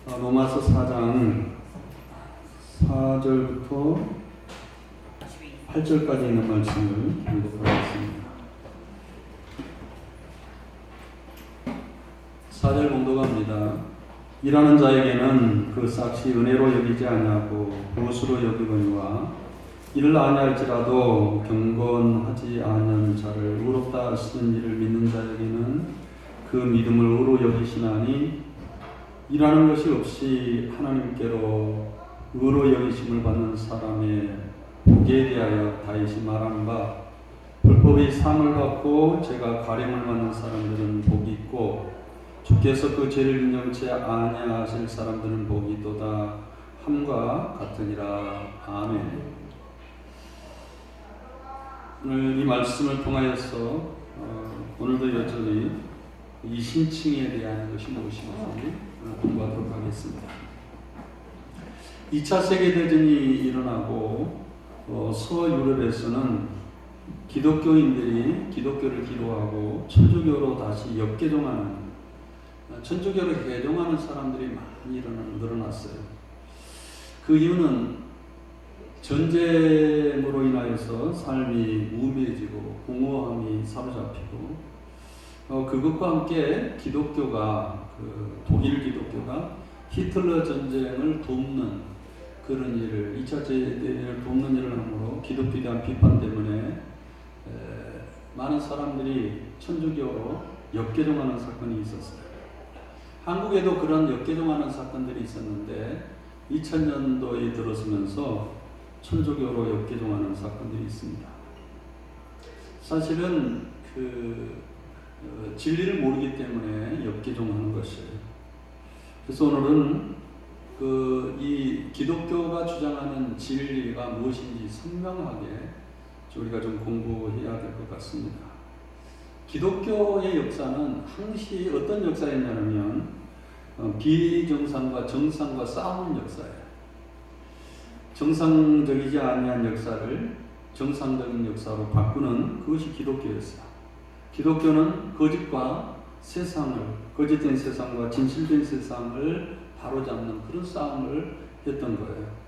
로마서 4장 4절부터 8절까지 있는 말씀을 교독하겠습니다. 4절 공독합니다. 일하는 자에게는 그 삭시 은혜로 여기지 아니하고 보수로 여기거니와 이를 아니할지라도 경건하지 아니한 자를 의롭다 하시는 이를 믿는 자에게는 그 믿음을 의로 여기시나니 일하는 것이 없이 하나님께로 의로 여기심을 받는 사람의 복에 대하여 다윗이 말한 바 불법이 상을 받고 제가 가림을 받는 사람들은 복이 있고 주께서 그 죄를 인정치 아니하실 사람들은 복이 있도다 함과 같으니라. 아멘. 오늘 이 말씀을 통하여서 오늘도 여전히 이 신칭에 대한 것이 무엇인지 공부하도록 하겠습니다. 2차 세계대전이 일어나고 서유럽에서는 기독교인들이 기독교를 기로하고 천주교로 다시 역개종하는 천주교를 개종하는 사람들이 많이 늘어났어요. 그 이유는 전쟁으로 인하여서 삶이 우매해지고 공허함이 사로잡히고 그것과 함께 기독교가 독일 기독교가 히틀러 전쟁을 돕는 그런 일을 2차 세계대전을 돕는 일을 함으로 기독교에 대한 비판 때문에 많은 사람들이 천주교로 역개종하는 사건이 있었어요. 한국에도 그런 역개종하는 사건들이 있었는데 2000년도에 들어서면서 천주교로 역개종하는 사건들이 있습니다. 사실은 진리를 모르기 때문에 역개종하는 것이에요. 그래서 오늘은 이 기독교가 주장하는 진리가 무엇인지 선명하게 우리가 좀 공부해야 될 것 같습니다. 기독교의 역사는 항시 어떤 역사였냐면 비정상과 정상과 싸우는 역사예요. 정상적이지 아니한 역사를 정상적인 역사로 바꾸는 그것이 기독교였어요. 기독교는 거짓과 세상을, 거짓된 세상과 진실된 세상을 바로잡는 그런 싸움을 했던 거예요.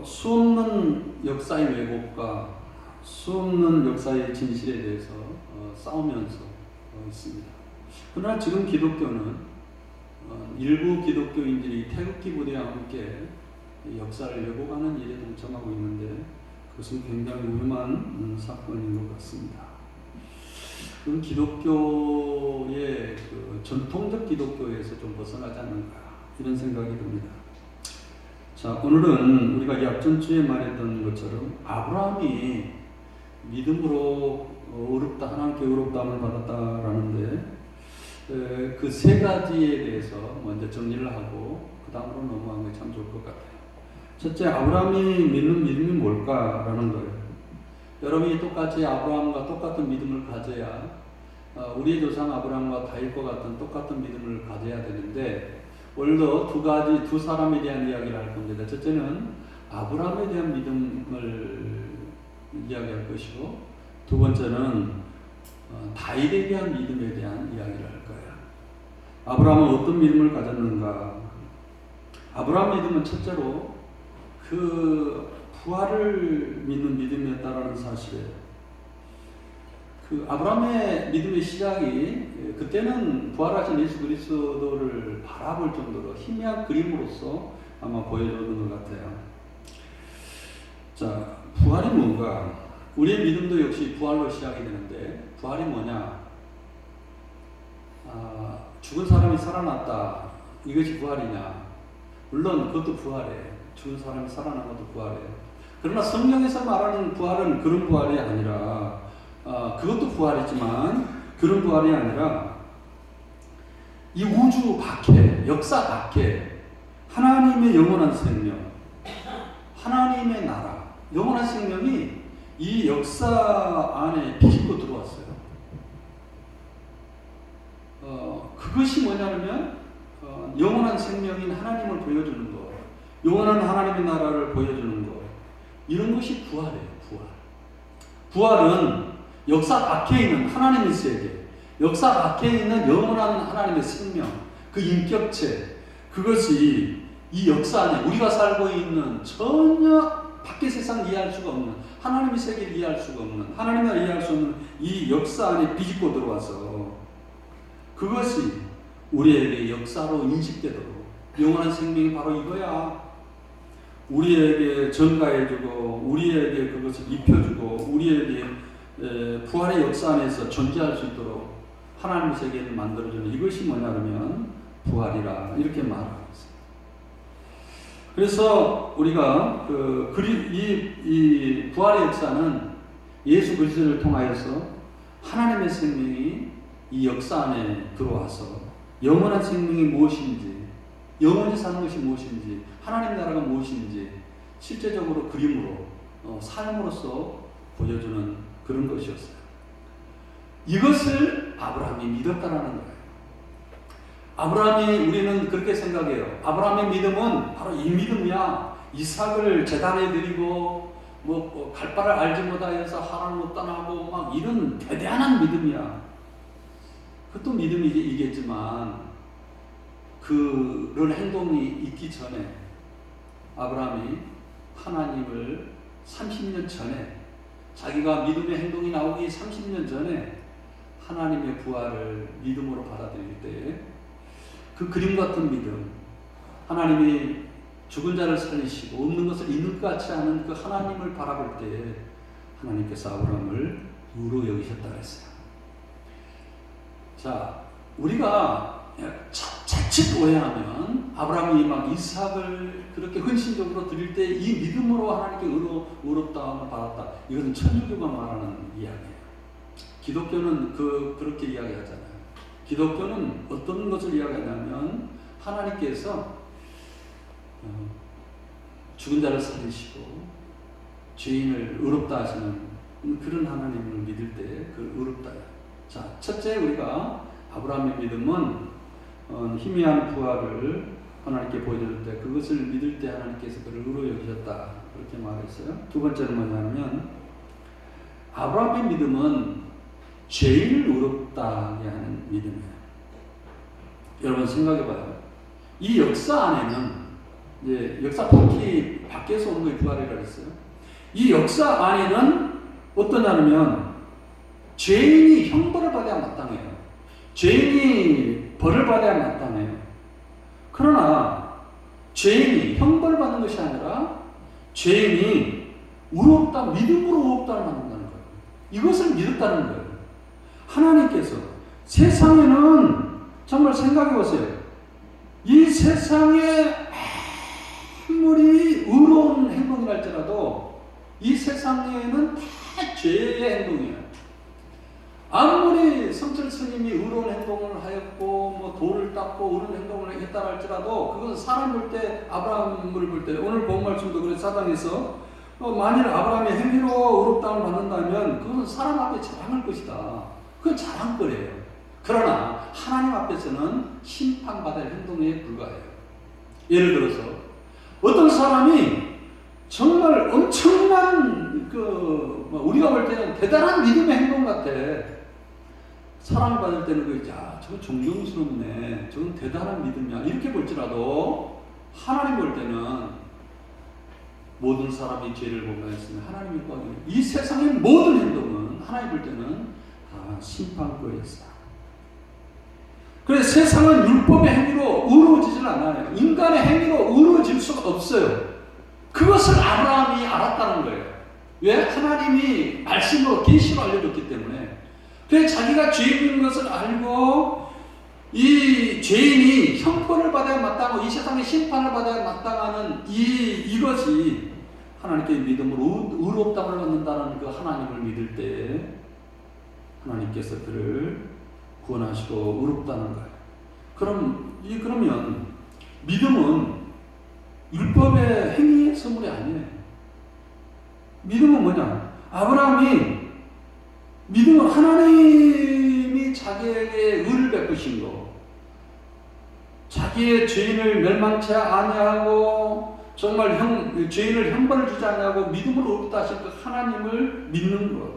수없는 역사의 왜곡과 수없는 역사의 진실에 대해서 싸우면서 있습니다. 그러나 지금 기독교는 일부 기독교인들이 태극기 부대와 함께 역사를 왜곡하는 일에 동참하고 있는데 그것은 굉장히 위험한 사건인 것 같습니다. 그럼 기독교의 전통적 기독교에서 좀 벗어나지 않는가 이런 생각이 듭니다. 자, 오늘은 우리가 이 앞전주에 말했던 것처럼 아브라함이 믿음으로 의롭다 하나님께 의롭다함을 받았다라는데 그 세 가지에 대해서 먼저 정리를 하고 그 다음으로 넘어가는 게 참 좋을 것 같아요. 첫째, 아브라함이 믿는 믿음이 뭘까라는 거예요. 여러분이 똑같이 아브라함과 똑같은 믿음을 가져야 우리의 조상 아브라함과 다윗과 같은 똑같은 믿음을 가져야 되는데 오늘도 두 사람에 대한 이야기를 할 겁니다. 첫째는 아브라함에 대한 믿음을 이야기할 것이고 두 번째는 다윗에 대한 믿음에 대한 이야기를 할 거예요. 아브라함은 어떤 믿음을 가졌는가? 아브라함 믿음은 첫째로 부활을 믿는 믿음이었다라는 사실이에요. 아브라함의 믿음의 시작이 그때는 부활하신 예수 그리스도를 바라볼 정도로 희미한 그림으로서 아마 보여주는 것 같아요. 자, 부활이 뭔가? 우리의 믿음도 역시 부활로 시작이 되는데 부활이 뭐냐? 죽은 사람이 살아났다. 이것이 부활이냐? 물론 그것도 부활이에요. 죽은 사람이 살아난 것도 부활이에요. 그러나 성경에서 말하는 부활은 그런 부활이 아니라 그것도 부활이지만 그런 부활이 아니라 이 우주 밖에, 역사 밖에 하나님의 영원한 생명, 하나님의 나라, 영원한 생명이 이 역사 안에 비집고 들어왔어요. 그것이 뭐냐면 영원한 생명인 하나님을 보여주는 것, 영원한 하나님의 나라를 보여주는 것, 이런 것이 부활이에요. 부활은 역사 밖에 있는 하나님의 세계, 역사 밖에 있는 영원한 하나님의 생명, 그 인격체, 그것이 이 역사 안에 우리가 살고 있는 전혀 밖의 세상 이해할 수가 없는, 하나님의 세계를 이해할 수가 없는, 하나님을 이해할 수 없는 이 역사 안에 비집고 들어와서 그것이 우리에게 역사로 인식되도록, 영원한 생명이 바로 이거야. 우리에게 전가해주고 우리에게 그것을 입혀주고 우리에게 부활의 역사 안에서 존재할 수 있도록 하나님의 세계를 만들어주는 이것이 뭐냐면 부활이라 이렇게 말하고 있습니다. 그래서 우리가 이 부활의 역사는 예수 그리스도를 통하여서 하나님의 생명이 이 역사 안에 들어와서 영원한 생명이 무엇인지, 영원히 사는 것이 무엇인지, 하나님 나라가 무엇인지 실제적으로 그림으로 삶으로서 보여주는 그런 것이었어요. 이것을 아브라함이 믿었다라는 거예요. 아브라함이, 우리는 그렇게 생각해요. 아브라함의 믿음은 바로 이 믿음이야. 이삭을 제단에 드리고 갈 바를 알지 못하여서 하나님을 떠나고 막 이런 대단한 믿음이야. 그것도 믿음이겠지만 그런 행동이 있기 전에 아브라함이 하나님을 30년 전에, 자기가 믿음의 행동이 나오기 30년 전에 하나님의 부활을 믿음으로 받아들일 때 그 그림 같은 믿음, 하나님이 죽은 자를 살리시고 없는 것을 있는 것 같이 하는 그 하나님을 바라볼 때 하나님께서 아브라함을 의로 여기셨다 그랬어요. 자, 우리가 자칫 오해하면 아브라함이 막 이삭을 그렇게 헌신적으로 드릴 때 이 믿음으로 하나님께 의롭다함을 받았다. 이것은 천주교가 말하는 이야기예요. 기독교는 그렇게 이야기하잖아요. 기독교는 어떤 것을 이야기하냐면 하나님께서 죽은 자를 살리시고 죄인을 의롭다 하시는 그런 하나님을 믿을 때 그 의롭다. 자, 첫째 우리가 아브라함의 믿음은 희미한 부활을 하나님께 보여줄 때 그것을 믿을 때 하나님께서 그를 의로 여기셨다 그렇게 말했어요. 두 번째는 뭐냐면 아브라함의 믿음은 죄인을 의롭다게 하는 믿음이에요. 여러분 생각해봐요. 이 역사 안에는 이제 역사 밖에서 오는 게 부활이라고 했어요. 이 역사 안에는 어떠냐면 죄인이 형벌을 받아야 마땅해요. 죄인이 벌을 받아야 마땅해요. 그러나 죄인이 형벌을 받는 것이 아니라 죄인이 의롭다, 믿음으로 의롭다를 받는다는 거예요. 이것을 믿었다는 거예요. 하나님께서 세상에는 정말 생각해 보세요. 이 세상에 아무리 의로운 행동이랄지라도 이 세상에는 다 죄의 행동이에요. 아무리 성철 스님이 의로운 행동을 하였고 돌을 닦고 의로운 행동을 했다 할지라도 그것은 사람 볼 때, 아브라함을 볼 때, 오늘 본 말씀도 그래 사장에서 만일 아브라함이 행위로 의롭다함을 받는다면 그것은 사람 앞에 자랑할 것이다. 그건 자랑거리예요. 그러나 하나님 앞에서는 심판받을 행동에 불과해요. 예를 들어서 어떤 사람이 정말 엄청난 우리가 볼 때는 대단한 믿음의 행동 같아. 사랑을 받을 때는 저거 존경스럽네. 저건 대단한 믿음이야. 이렇게 볼지라도 하나님 볼 때는 모든 사람이 죄를 범하였으면 하나님이 구하기를 이 세상의 모든 행동은 하나님 볼 때는 다 심판거리였어. 그래서 세상은 율법의 행위로 의로워지질 않아요. 인간의 행위로 의로워질 수가 없어요. 그것을 아브라함이 알았다는 거예요. 왜? 하나님이 말씀으로 계시로 알려줬기 때문에. 그래서 자기가 죄인인 것을 알고 이 죄인이 형벌을 받아야 마땅하고 이 세상의 심판을 받아야 마땅하는 이것이 하나님께 믿음으로 의롭다함을 받는다는 그 하나님을 믿을 때 하나님께서 그를 구원하시고 의롭다는 거예요. 그러면 믿음은 율법의 행위의 선물이 아니에요. 믿음은 뭐냐? 아브라함이 믿음은 하나님이 자기에게 의를 베푸신 거, 자기의 죄인을 멸망치 아니하고 정말 죄인을 형벌을 주지 아니하고 믿음으로 의롭다 하신 그 하나님을 믿는 것,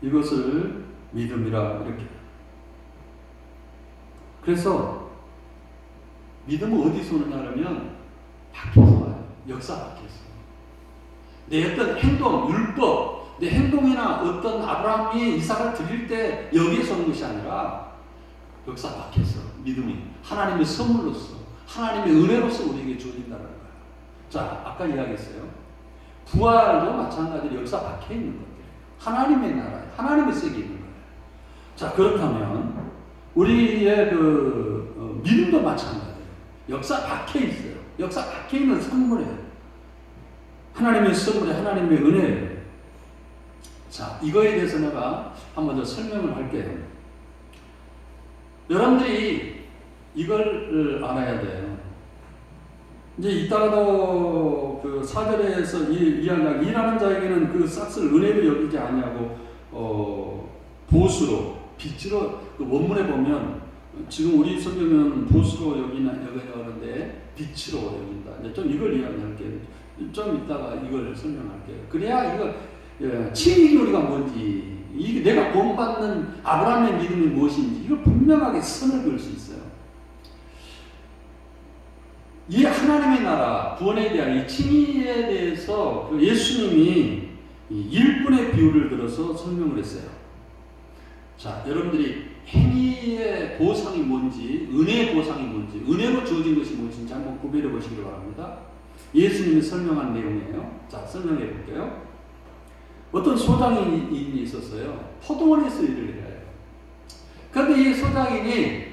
이것을 믿음이라 이렇게. 그래서 믿음은 어디서 오느냐 그러면 밖에서 와요. 역사 밖에서. 내 어떤 행동, 율법, 내 행동이나 어떤 아브라함이 이삭을 드릴 때 여기에서 오는 것이 아니라 역사 밖에서 믿음이 하나님의 선물로서 하나님의 은혜로서 우리에게 주어진다는 거예요. 자, 아까 이야기했어요. 부활도 마찬가지로 역사 밖에 있는 것들. 하나님의 나라에, 하나님의 세계에 있는 거예요. 자, 그렇다면 우리의 믿음도 마찬가지예요. 역사 밖에 있어요. 역사 밖에 있는 선물이에요. 하나님의 선물이 하나님의 은혜예요. 자, 이거에 대해서 내가 한번 더 설명을 할게요. 여러분들이 이걸 알아야 돼요. 이제 이따가도 그 4절에서 이야기한 일하는 자에게는 그 싹을 은혜로 여기지 아니하고 보수로 빛으로 그 원문에 보면 지금 우리 성경은 보수로 여기는데 빛으로 여긴다. 이제 좀 이걸 이야기할게요. 좀 이따가 이걸 설명할게요. 그래야 이거 칭의 교리가 뭔지, 이게 내가 구원받는 아브라함의 믿음이 무엇인지 이걸 분명하게 선을 그을 수 있어요. 이 하나님의 나라 구원에 대한 이 칭의에 대해서 예수님이 일꾼의 비유를 들어서 설명을 했어요. 자, 여러분들이 행위의 보상이 뭔지, 은혜의 보상이 뭔지, 은혜로 주어진 것이 무엇인지 한번 구별해 보시기 바랍니다. 예수님이 설명한 내용이에요. 자, 설명해 볼게요. 어떤 소장인이 있었어요. 포도원에서 일을 해요. 그런데 이 소장인이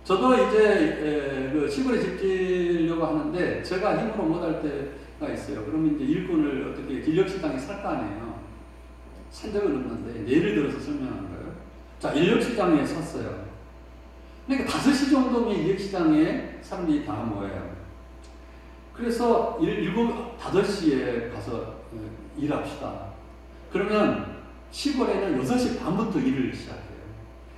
저도 이제 그 시골에 집 지려고 하는데 제가 힘으로 못할 때가 있어요. 그러면 이제 일꾼을 어떻게 인력시장에 살 거 아니에요. 산 적은 없는데 예를 들어서 설명하는 거예요. 자, 인력시장에 샀어요. 그러니까 5시 정도면 인력시장에 사람들이 다 모여요. 그래서 5시에 가서 일합시다. 그러면 시골에는 6시 반부터 일을 시작해요.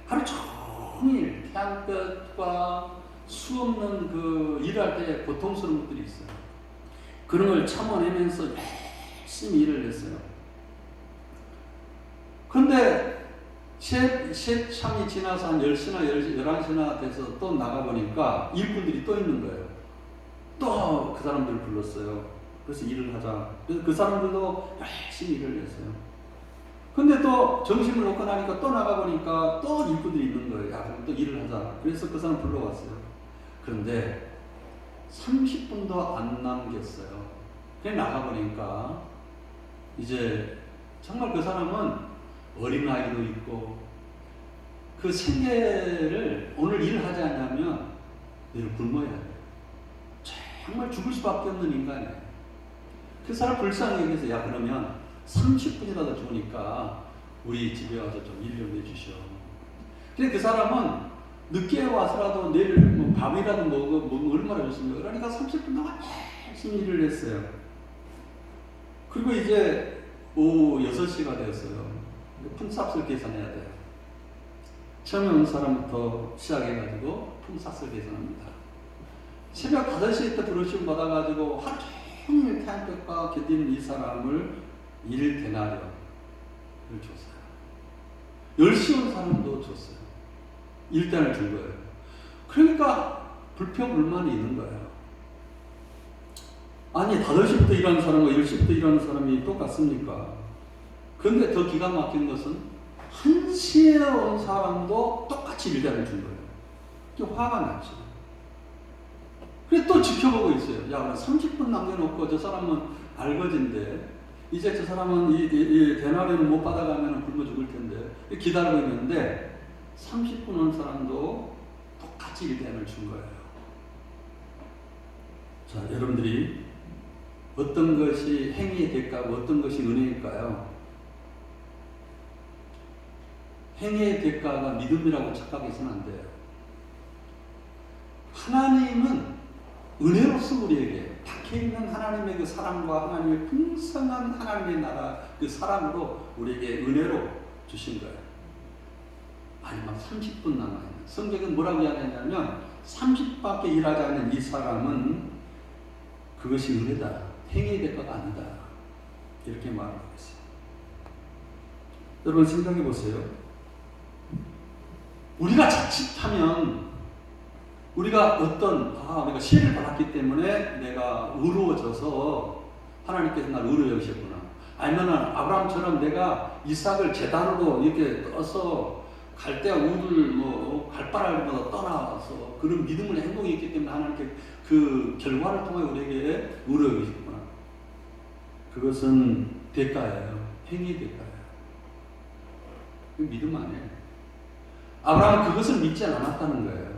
하루 종일 태양볕과 수 없는 그 일할 때 고통스러운 것들이 있어요. 그런 걸 참아내면서 열심히 일을 했어요. 그런데 셋참이 지나서 한 10시나 11시나 돼서 또 나가보니까 일꾼들이 또 있는 거예요. 또 그 사람들을 불렀어요. 그래서 일을 하자. 그래서 그 사람들도 열심히 일을 했어요. 근데 또 점심을 먹고 나니까 또 나가보니까 또 일꾼들이 있는 거예요. 야, 그럼 또 일을 하자. 그래서 그 사람 불러왔어요. 그런데 30분도 안 남겼어요. 그냥 나가보니까 이제 정말 그 사람은 어린아이도 있고 그 생계를 오늘 일을 하지 않냐면 내일 굶어야 돼요. 정말 죽을 수밖에 없는 인간이에요. 그 사람 불쌍히 여기서 야, 그러면 30분이라도 주니까 우리 집에 와서 좀 일 좀 해주셔. 근데 그 사람은 늦게 와서라도 내일 뭐 밥이라도 먹으면 얼마나 좋습니까? 그러니까 30분 동안 열심히 일을 했어요. 그리고 이제 오후 6시가 되었어요. 품삯을 계산해야 돼요. 처음에 온 사람부터 시작해가지고 품삯을 계산합니다. 새벽 5시에 때 부르심 받아가지고 하루 종일 태양볕과 견디는 이 사람을 1데나리온을 줬어요. 10시 온 사람도 줬어요. 1데나리온을 준 거예요. 그러니까 불평불만이 있는 거예요. 아니 5시부터 일하는 사람과 10시부터 일하는 사람이 똑같습니까? 그런데 더 기가 막힌 것은 1시에 온 사람도 똑같이 1데나리온을 준 거예요. 좀 화가 났죠. 그래 또 지켜보고 있어요. 야, 그럼 30분 남겨놓고 저 사람은 알거진데 이제 저 사람은 이 데나리온을 못 받아가면 굶어 죽을 텐데 기다리고 있는데 30분 온 사람도 똑같이 1데나리온을 준 거예요. 자, 여러분들이 어떤 것이 행위의 대가고 어떤 것이 은혜일까요? 행위의 대가가 믿음이라고 착각해서는 안 돼요. 하나님은 은혜로서 우리에게 박혀있는 하나님의 그 사랑과 하나님의 풍성한 하나님의 나라 그 사랑으로 우리에게 은혜로 주신 거예요. 아니 막 30분 남아있는 성경은 뭐라고 이야기하냐면 30밖에 일하지 않는 이 사람은 그것이 은혜다. 행위의 대가가 아니다. 이렇게 말하고 있어요. 여러분 생각해 보세요. 우리가 자칫하면 우리가 우리가 시를 받았기 때문에 내가 의로워져서 하나님께서 날 의로 여기셨구나. 아니면은 아브라함처럼 내가 이삭을 제단으로 이렇게 떠서 갈대아 우를 갈바랄보다 떠나서 그런 믿음의 행동이 있기 때문에 하나님께 그 결과를 통해 우리에게 의로 여기셨구나. 그것은 대가예요. 행위 대가예요. 그 믿음 아니에요. 아브라함은 그것을 믿지 않았다는 거예요.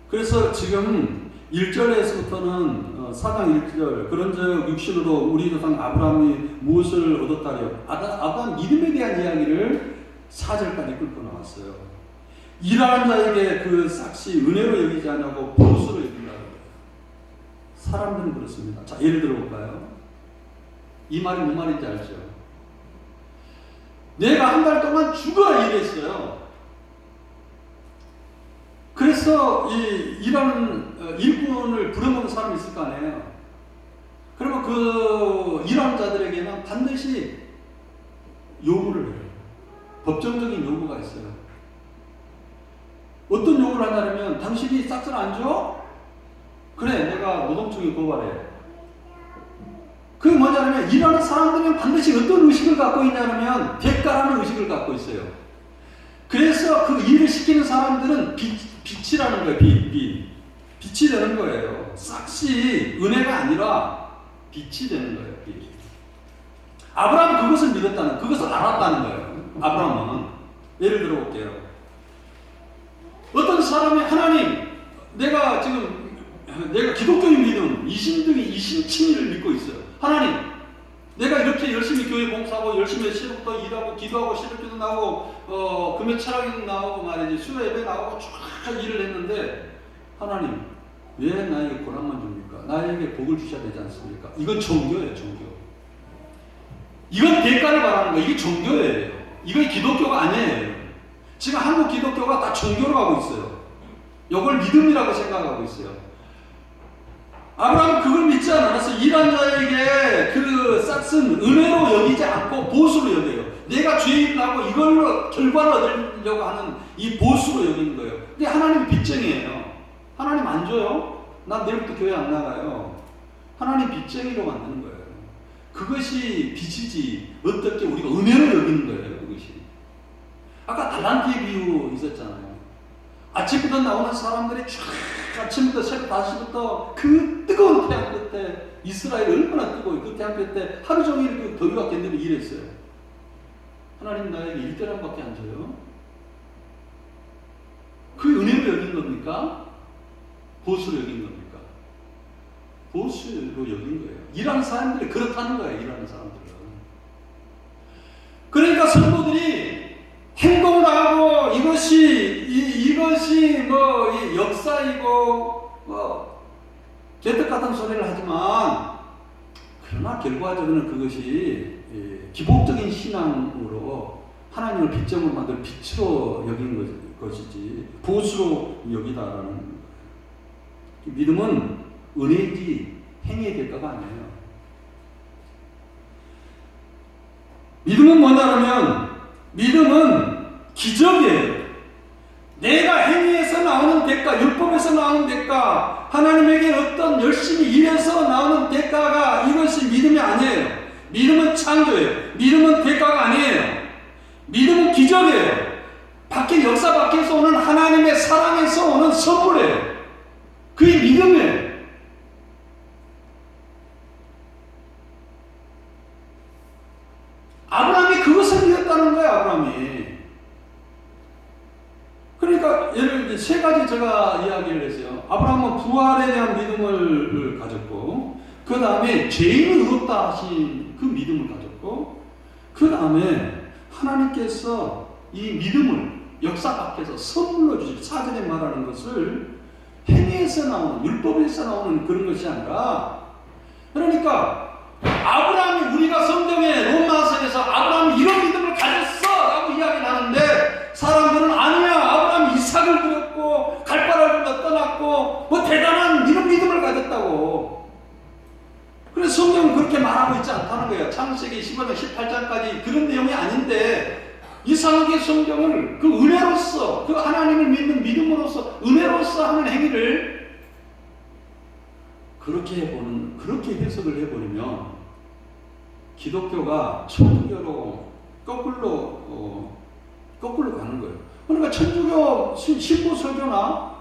그래서 지금 1절에서부터는 4장 1절 그런즉 육신으로 우리 조상 아브라함이 무엇을 얻었다려 아브라함 믿음에 대한 이야기를 4절까지 끌고 나왔어요. 일하는 자에게 그 삭시 은혜로 여기지 않고 보수로 여긴다고 해요. 사람들은 그렇습니다. 자, 예를 들어볼까요? 이 말이 무슨 말인지 알죠? 내가 한 달 동안 죽어라 일했어요. 그래서 일하는 일꾼을 부려먹는 사람이 있을 거 아니에요. 그러면 그 일하는 자들에게는 반드시 요구를 해요. 법정적인 요구가 있어요. 어떤 요구를 하냐면 당신이 싹쓸 안 줘? 그래, 내가 노동청에 고발해. 그게 뭐냐면 일하는 사람들은 반드시 어떤 의식을 갖고 있냐면 대가라는 의식을 갖고 있어요. 그래서 그 일을 시키는 사람들은 빛이라는 거예요. 빛이 되는 거예요. 싹시 은혜가 아니라 빛이 되는 거예요. 빛. 아브라함은 그것을 믿었다는, 그것을 알았다는 거예요. 아브라함은. 예를 들어 볼게요. 어떤 사람이 하나님, 내가 기독교인 믿음, 이신칭의를 믿고 있어요. 하나님, 내가 이렇게 열심히 교회 봉사하고 열심히 시부터 일하고 기도하고 시부기도 나오고 금요 철학에도 나오고 말이지 수요 예배 나오고 쫙 일을 했는데 하나님 왜 나에게 고난만 줍니까? 나에게 복을 주셔야 되지 않습니까? 이건 종교예요. 종교. 이건 대가를 말하는 거예요. 이게 종교예요. 이건 기독교가 아니에요. 지금 한국 기독교가 다 종교로 가고 있어요. 이걸 믿음이라고 생각하고 있어요. 아브라함은 그걸 믿지 않아서 일한 자에게 그 싹슨 은혜로 여기지 않고 보수로 여겨요. 내가 죄인을 하고 이걸로 결과를 얻으려고 하는 이 보수로 여기는 거예요. 근데 하나님 빚쟁이에요. 하나님 안 줘요? 난 내일부터 교회 안 나가요. 하나님 빚쟁이로 만드는 거예요. 그것이 빚이지 어떻게 우리가 은혜로 여기는 거예요. 그것이. 아까 달란트의 비유 있었잖아요. 아침부터 나오는 사람들이 쫙 아침부터 새벽 5시부터 그 뜨거운 태양 끝에 이스라엘이 얼마나 뜨거워요. 그 태양 끝에 하루 종일 그 더위가 견디며 일했어요. 하나님 나에게 1대량밖에 안 줘요. 그 은혜로 여긴 겁니까? 보수로 여긴 겁니까? 보수로 여긴 거예요. 일하는 사람들이 그렇다는 거예요. 일하는 사람들은. 그러니까 성도들이 행동을 하고 이것이 이 역사이고 개떡 같은 소리를 하지만 그러나 결과적으로는 그것이 기복적인 신앙으로 하나님을 빚점으로 만들 빛으로 여긴 것이지 보수로 여기다라는 믿음은 은혜이지 행위의 대가가 아니에요. 믿음은 뭐냐면 믿음은 기적이에요. 내가 행위에서 나오는 대가, 율법에서 나오는 대가, 하나님에게 어떤 열심히 일해서 나오는 대가가 이것이 믿음이 아니에요. 믿음은 창조예요. 믿음은 대가가 아니에요. 믿음은 기적이에요. 역사 밖에서 오는 하나님의 사랑에서 오는 선물이에요. 그게 믿음이에요. 아브라함이 그것을 믿었다는 거예요. 아브라함이. 그러니까 예를 들어 세 가지 제가 이야기를 했어요. 아브라함은 부활에 대한 믿음을 가졌고, 그 다음에 죄인은 의롭다 하신 그 믿음을 가졌고, 그 다음에 하나님께서 이 믿음을 역사 밖에서 선물로 주시고, 사전에 말하는 것을 행위에서 나오는, 율법에서 나오는 그런 것이 아니라, 그러니까 아브라함이 우리가 성경에 로마서에서 아브라함이 이런 믿음을 가졌어 라고 이야기를 하는데, 사람들은 아니야, 아브라함이 이삭을 드렸고 갈바를 떠났고 뭐 대단한 이런 믿음을 가졌다고. 그래서 성경은 그렇게 말하고 있지 않다는 거예요. 창세기 15장 18장까지 그런 내용이 아닌데 이상하게 성경을 그 은혜로서, 그 하나님을 믿는 믿음으로서 은혜로서 하는 행위를 그렇게 해석을 해버리면 기독교가 천주교로 거꾸로 가는 거예요. 그러니까 천주교 신부 설교나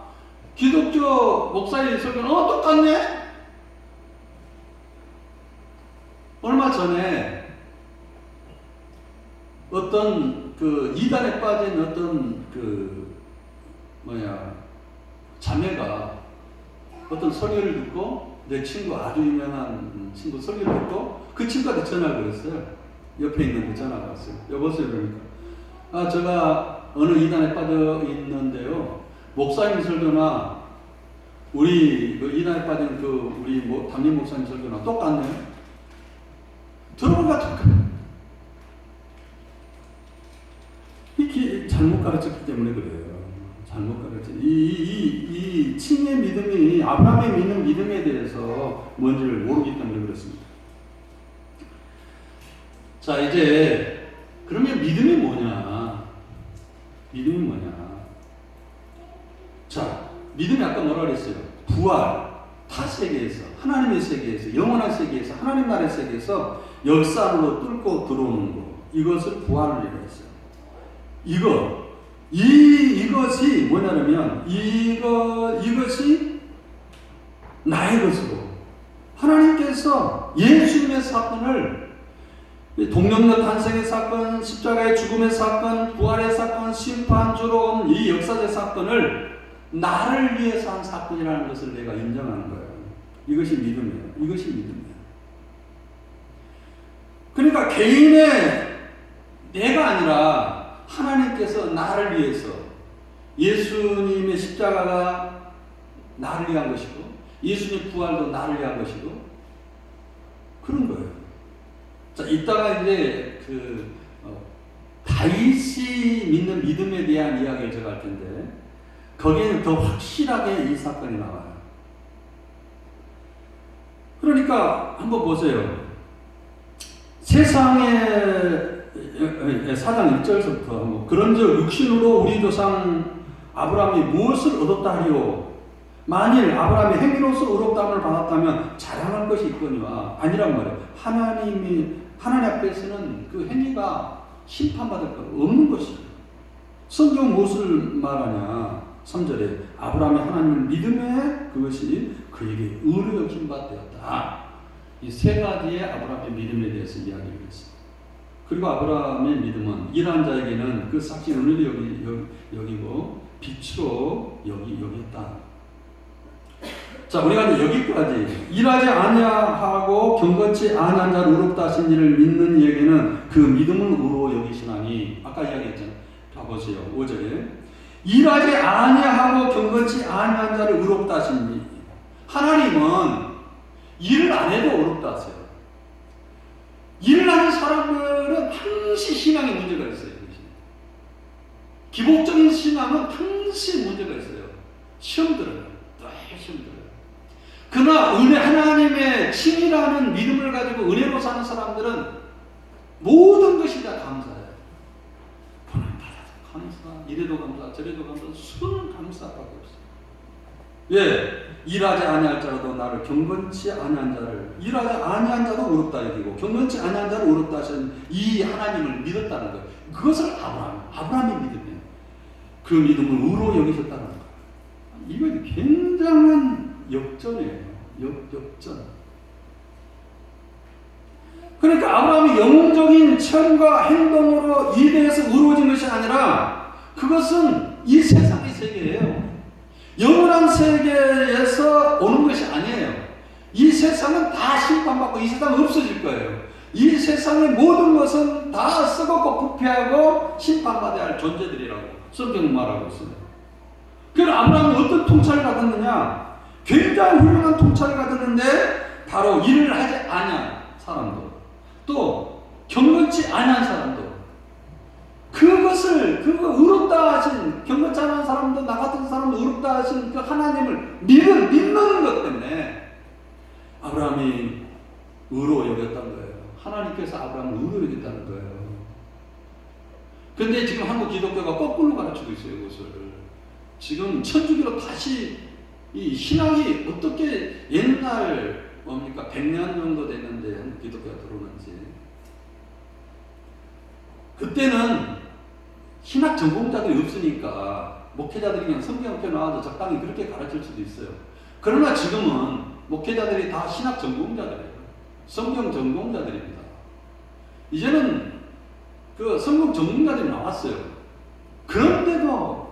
기독교 목사의 설교는 똑같네? 얼마 전에 어떤 그 이단에 빠진 어떤 자매가 어떤 설교를 듣고, 내 친구 아주 유명한 친구 설교를 듣고 그 친구한테 전화를 했어요. 옆에 있는 그 전화가 왔어요. 여보세요. 그러니까 제가 어느 이단에 빠져 있는데요, 목사님 설교나 우리 그 이단에 빠진 우리 담임 목사님 설교나 똑같네요. 들어보니까 똑같아요. 이렇게 잘못 가르쳤기 때문에 그래요. 잘못 가르쳤. 이 칭의 믿음이 아브라함의 믿는 믿음에 대해서 뭔지를 모르기 때문에 그렇습니다. 자, 이제 그러면 믿음이 뭐냐? 믿음이 뭐냐? 자, 믿음이 아까 뭐라 그랬어요? 부활, 타 세계에서, 하나님의 세계에서, 영원한 세계에서, 하나님 나라의 세계에서 역사로 뚫고 들어오는 거, 이것을 부활이라고 했어요. 이것이 뭐냐면 이것이 나의 것이고, 하나님께서 예수님의 사건을, 동력녀 탄생의 사건, 십자가의 죽음의 사건, 부활의 사건, 심판주로 온 이 역사적 사건을 나를 위해서 한 사건이라는 것을 내가 인정하는 거예요. 이것이 믿음이에요. 이것이 믿음이에요. 그러니까 개인의 내가 아니라 하나님께서 나를 위해서, 예수님의 십자가가 나를 위한 것이고, 예수님 부활도 나를 위한 것이고, 그런 거예요. 자, 이따가 이제 다윗이 믿는 믿음에 대한 이야기를 제가 할 텐데, 거기에는 더 확실하게 이 사건이 나와요. 그러니까 한번 보세요. 세상의 4장 1절서부터 그런즉 육신으로 우리 조상 아브라함이 무엇을 얻었다 하리요? 만일 아브라함이 행위로서 의롭다함을 받았다면 자랑할 것이 있거니와 아니란 말이에요. 하나님 앞에서는 그 행위가 심판받을 거 없는 것이에요. 성경 무엇을 말하냐? 3절에 아브라함이 하나님을 믿음에 그것이 그에게 의로 여김 바 되었다. 이 세 가지의 아브라함의 믿음에 대해서 이야기를 했습니다. 그리고 아브라함의 믿음은 일한 자에게는 그 삭신 은혜로 여기고 빛으로 여겼다. 자, 우리가 이제 여기까지 일하지 아니하고 경건치 아니한 자를 의롭다 하신 이를 믿는 이에게는 그 믿음을 의로 여기시나니, 아까 이야기했잖아요. 봐보세요. 5절에 일하지 아니하고 경건치 아니한 자를 의롭다 하신 이, 하나님은 일을 안 해도 의롭다 하세요. 일을 하는 사람들은 항시 신앙에 문제가 있어요. 기복적인 신앙은 항시 문제가 있어요. 시험 들어요. 시험 들어요. 그러나 하나님의 칭이라는 믿음을 가지고 은혜로 사는 사람들은 모든 것이 다 감사해요. 하나님 받아서 감사, 이래도 감사, 저래도 감사, 수는 감사밖에 없어요. 예, 일하지 아니할 자라도 나를, 경건치 아니한 자를, 일하지 아니한 자도 의롭다 여기고 경건치 아니한 자를 의롭다 하신 이 하나님을 믿었다는 거예요. 그것을 아브라함이 믿음이에요. 그 믿음을 의로 여기셨다는 거예요. 이건 굉장한 역전이에요. 역전. 그러니까 아브라함이 영적인 체험과 행동으로 이 대해서 의로워진 것이 아니라 그것은 이 세상의 세계예요. 영원한 세계에서 오는 것이 아니에요. 이 세상은 다 심판받고 이 세상은 없어질 거예요. 이 세상의 모든 것은 다 썩었고 부패하고 심판받아야 할 존재들이라고 성경은 말하고 있어요. 그래서 아브라함이 어떤 통찰을 받았느냐? 굉장히 훌륭한 통찰을 받았는데 바로 일을 하지 아니한 사람도, 또 경건치 아니한 사람도, 그거 의롭다 하신, 경건치 않은 사람도 나 같은 사람도 의롭다 하신 그 하나님을 믿는 것 때문에 아브라함이 의로 여겼다는 거예요. 하나님께서 아브라함을 의로 여겼다는 거예요. 근데 지금 한국 기독교가 거꾸로 가르치고 있어요, 이것을. 지금 천주교로 다시 이 신학이 어떻게 옛날 뭡니까 100년 정도 됐는데 한국 기독교가 들어오는지. 그때는 신학 전공자들이 없으니까 목회자들이 그냥 성경 앞에 나와서 적당히 그렇게 가르칠 수도 있어요. 그러나 지금은 목회자들이 다 신학 전공자들이에요. 성경 전공자들입니다. 이제는 그 성경 전공자들이 나왔어요. 그런데도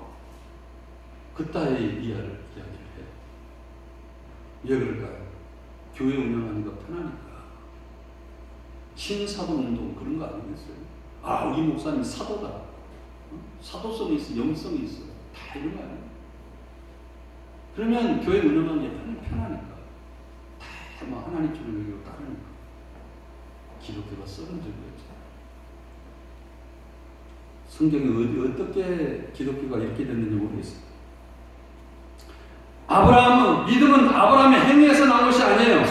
그따위 이야기를 해요. 왜 그럴까요? 교회 운영하는 거 편하니까. 신사도 운동 그런 거 아니겠어요? 아, 우리 목사님 사도다. 사도성이 있어, 영성이 있어. 다 이런 거 아니에요? 그러면 교회 운영하는 게 편하니까. 다 뭐 하나님 주는 얘기로 따르니까. 기독교가 썩은 적이 없죠. 성경이 어떻게 기독교가 이렇게 됐는지 모르겠어요. 아브라함은, 믿음은 아브라함의 행위에서 나온 것이 아니에요.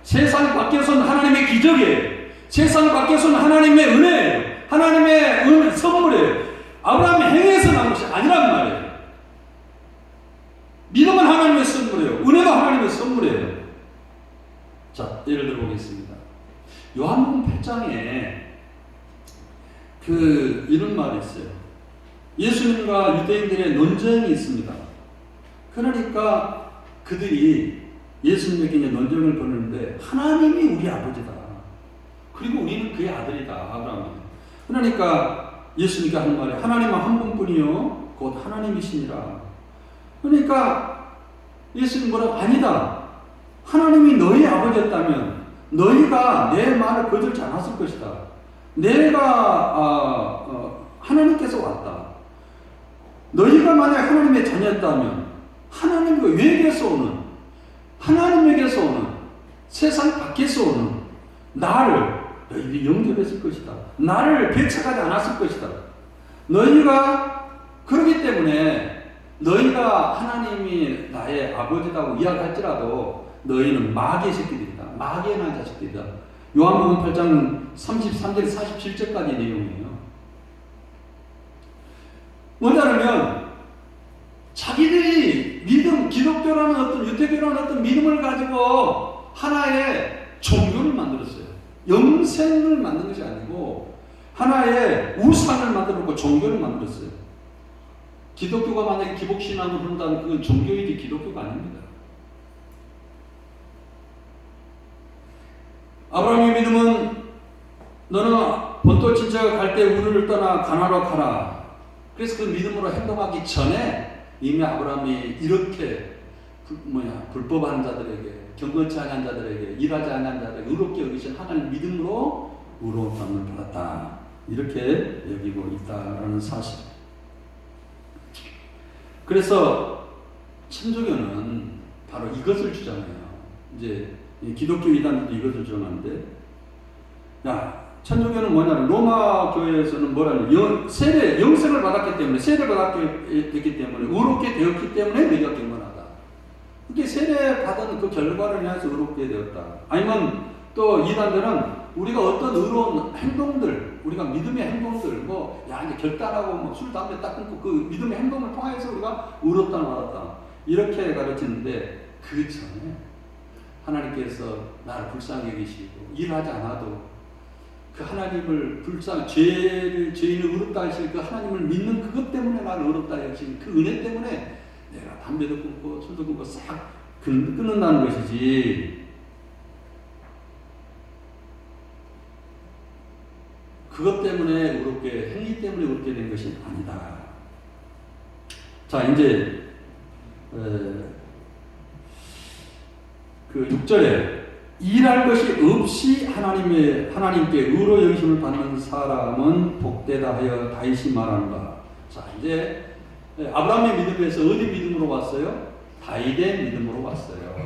세상 밖에서는 하나님의 기적이에요. 세상 밖에서는 하나님의 은혜예요. 하나님의 선물이에요. 아브라함의 행위에서 나온 것이 아니란 말이에요. 믿음은 하나님의 선물이에요. 은혜도 하나님의 선물이에요. 자, 예를 들어 보겠습니다. 요한복음 8장에 이런 말이 있어요. 예수님과 유대인들의 논쟁이 있습니다. 그러니까 그들이 예수님에게 이제 논쟁을 벌이는데 하나님이 우리 아버지다. 그리고 우리는 그의 아들이다. 아브라함이. 그러니까 예수님께 하는 말이 하나님은 한 분뿐이요 곧 하나님이시니라. 그러니까 예수님 뭐라고 아니다. 하나님이 너희 아버지였다면 너희가 내 말을 거절치 않았을 것이다. 내가 하나님께서 왔다. 너희가 만약 하나님의 자녀였다면 하나님에게서 오는 하나님에게서 오는 세상 밖에서 오는 나를 너희들이 영접했을 것이다. 나를 배척하지 않았을 것이다. 너희가 그러기 때문에 너희가 하나님이 나의 아버지라고 이야기할지라도 너희는 마귀의 새끼들이다. 마귀의 난 자식들이다. 요한복음 8장 33절 47절까지 내용이에요. 뭐냐면 자기들이 믿음, 기독교라는 어떤 유태교라는 어떤 믿음을 가지고 하나의 종교를 만들었어요. 영생을 만든 것이 아니고 하나의 우상을 만들었고 종교를 만들었어요. 기독교가 만약에 기복신앙을 한다면 그건 종교이지 기독교가 아닙니다. 아브라함의 믿음은 너는 본토 친척가 갈 때 우리를 떠나 가나로 가라. 그래서 그 믿음으로 행동하기 전에 이미 아브라함이 이렇게 불법한 자들에게 경건치 않은 자들에게 일하지 않은 자들에게 의롭게 여기신 하나님 믿음으로 의로움을 받았다. 이렇게 여기고 있다라는 사실. 그래서 천주교는 바로 이것을 주장해요. 이제 기독교 이단들도 이것을 주장하는데, 야, 천주교는 뭐냐면 로마 교회에서는 뭐라냐, 세례 영생을 받았기 때문에 세례를 받았기 됐기 때문에 의롭게 되었기 때문에 너희가 경건하다. 그게 세례 받은 그 결과를 위해서 의롭게 되었다. 아니면 또 이단들은 우리가 어떤 의로운 행동들, 우리가 믿음의 행동들, 이제 결단하고 술 담배 딱 끊고 그 믿음의 행동을 통해서 우리가 의롭다를 받았다. 이렇게 가르치는데 그 전에 하나님께서 나를 불쌍히 여기시고 일하지 않아도 그 하나님을 죄인을 의롭다 하실 그 하나님을 믿는 그것 때문에 나를 의롭다 하신 그 은혜 때문에 내가 담배도 끊고 술도 끊고 싹 끊는다는 것이지, 그것 때문에 의롭게, 행위 때문에 의롭게 된 것이 아니다. 자, 이제 그 6절에 일할 것이 없이 하나님께 의로 여기심을 받는 사람은 복되다 하여 다윗이 말한다. 자, 이제 아브라함의 믿음에서 어디 믿음으로 왔어요? 다윗의 믿음으로 왔어요.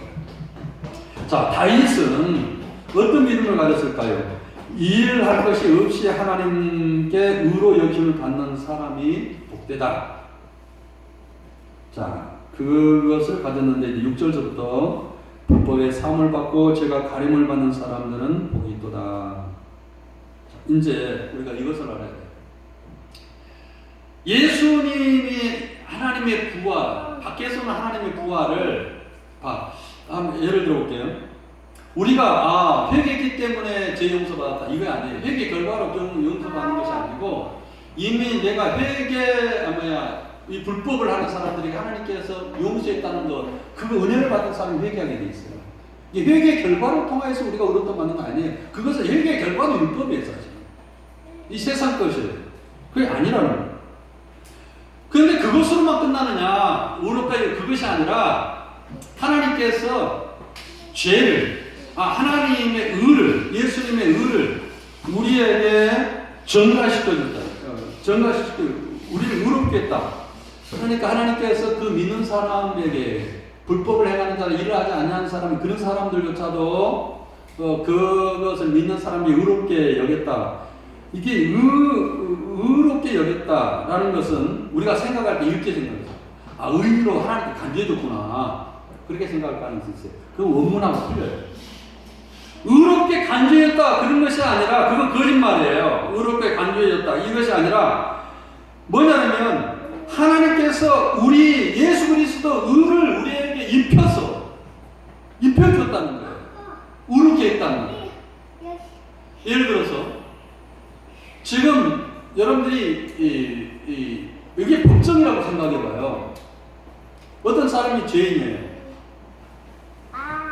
자, 다윗은 어떤 믿음을 가졌을까요? 일할 것이 없이 하나님께 의로 여기심을 받는 사람이 복되다. 자, 그것을 가졌는데 6절부터 불법의 사함을 받고 제가 가림을 받는 사람들은 복이 있도다. 이제 우리가 이것을 알아야 돼요. 예수님이 하나님의 부활, 밖에서는 하나님의 부활을 예를 들어볼게요. 우리가 회개했기 때문에 죄 용서받았다 이거 아니에요. 회개 결과로 좀 용서받는 것이 아니고 이미 내가 이 불법을 하는 사람들에게 하나님께서 용서했다는 것, 그 은혜를 받은 사람이 회개하게 돼 있어요. 이게 회개 결과를 통해서 우리가 의롭다 받는 거 아니에요. 그것은 회개 결과도 율법이에요, 사실. 이 세상 것이에요. 그게 아니라는 거예요. 그런데 그것으로만 끝나느냐? 의롭다 그것이 아니라 하나님께서 하나님의 의를, 예수님의 의를 우리에게 전가시켜줬다. 우리를 의롭게 했다. 그러니까 하나님께서 그 믿는 사람에게 불법을 행하는 자를 일을 하지 않는 사람이 그런 사람들조차도 그것을 믿는 사람이 의롭게 여겼다. 이게 의롭게 여겼다라는 것은 우리가 생각할 때 이렇게 생각해요. 의로 하나님께 간주해줬구나. 그렇게 생각할 가능성이 있어요. 그 원문하고 틀려요. 의롭게 간주해줬다 그런 것이 아니라 그건 거짓말이에요. 의롭게 간주해줬다 이것이 아니라 뭐냐면 하나님께서 우리 예수 그리스도 의를 우리에게 입혀줬다는 거예요. 의롭게 했다는 거예요. 예를 들어서 지금 여러분들이 이게 법정이라고 생각해봐요. 어떤 사람이 죄인이에요.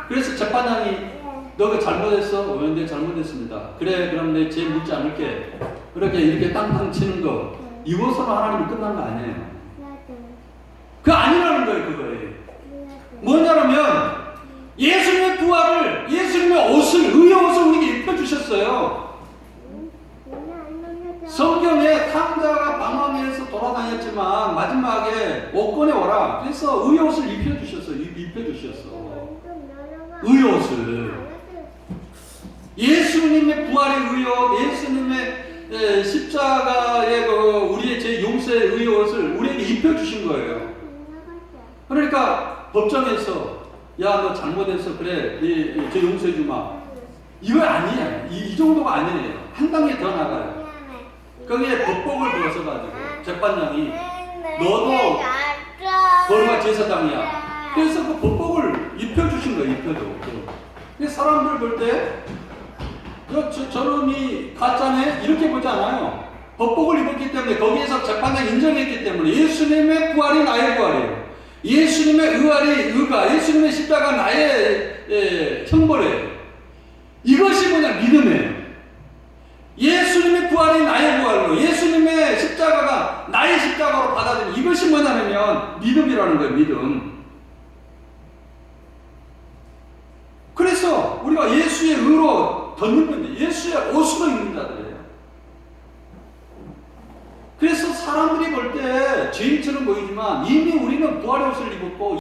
그래서 재판장이 너가 잘못했어? 네, 잘못했습니다. 그래, 그럼 내 죄 묻지 않을게. 이렇게 땅땅 치는 거. 이것으로 하나님이 끝난 거 아니에요. 그거 아니라는 거예요, 그거예요. 뭐냐면, 예수님의 부활을, 예수님의 옷을, 의의 옷을 우리에게 입혀주셨어요. 성경에 탕자가 방황해서 돌아다녔지만, 마지막에 옷 꺼내오라. 그래서 의의 옷을 입혀주셨어요. 의의 옷을. 예수님의 부활의 의요, 예수님의 십자가의 우리의 제 용서의 의의 옷을 우리에게 입혀주신 거예요. 그러니까 법정에서 야, 너 잘못했어. 그래, 제 용서해주마. 이거 아니에요. 이 정도가 아니에요. 한 단계 더 나가요. 거기에 법복을 벗어가지고 재판장이 너도 거리가 제사장이야. 그래서 그 법복을 입혀주신 거예요. 근데 사람들 볼 때 저놈이 가짜네? 이렇게 보지 않아요. 법복을 입었기 때문에 거기에서 재판장 인정했기 때문에 예수님의 부활이 나의 부활이에요. 예수님의 의가 예수님의 십자가 나의 형벌이에요. 이것이 뭐냐? 믿음이에요. 예수님의 부활이 나의 부활로 예수님의 십자가가 나의 십자가로 받아들인 이것이 뭐냐면 믿음이라는 거예요. 믿음. 그래서 우리가 예수의 의로 덧입는 예수의 옷으로 입는 자들이에요. 그래서 사람들이 볼 때 죄인처럼 보이지만 이미 우리는 부활의 옷을 입었고